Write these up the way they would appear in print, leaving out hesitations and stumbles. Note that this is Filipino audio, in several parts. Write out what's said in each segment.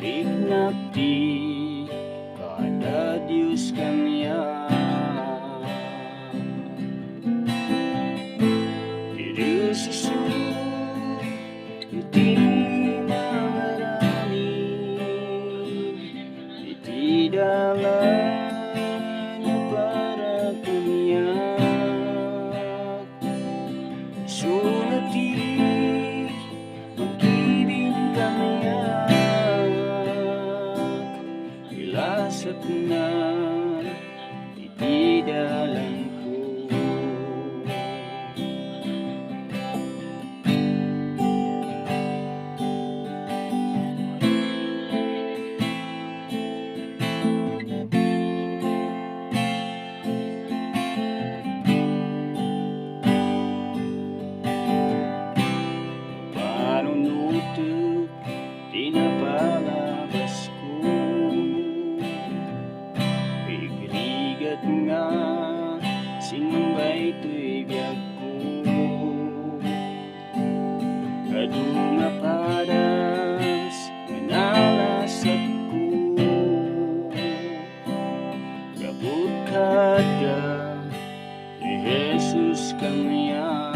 Mariknakti kada Diyos kanya, di Diyos Isus iti mangarani, iti dalan para kanya sunati magibing kanya ilasat na iti dalan ko. Panunutok tinapalabas ko, pigrigat nga sinambay to'y biyag ko, kadunga paras manalasat ko, kabut kada ni Jesus kanya.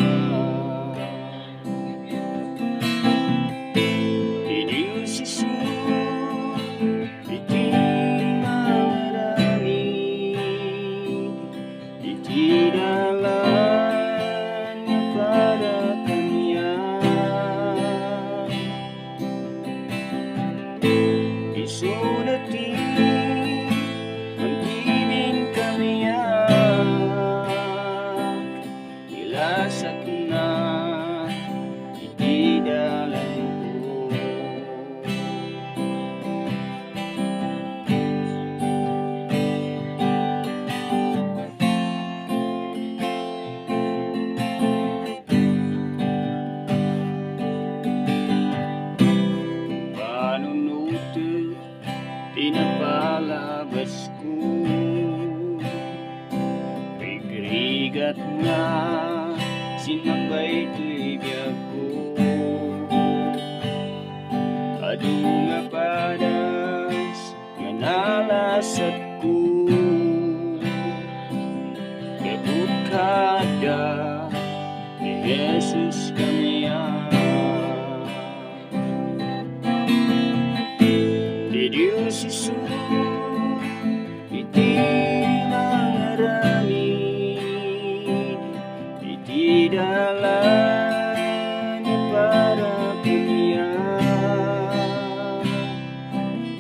Di dalan para kanya isunati magibing kanya ilasak na iti dalan ko. Pinapalabas ko, pigrigat nga sinambay to'y biyag ko, adunga padas nga nalasat ko, kabut kada ni Jesus kanya. Di Diyos Isus iti mangarani, iti dalan para kanya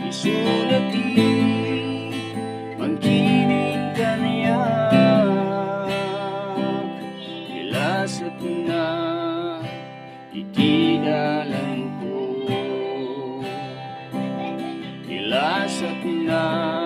isulati magibing kanya ilasat na iti dalan ko, ilasat na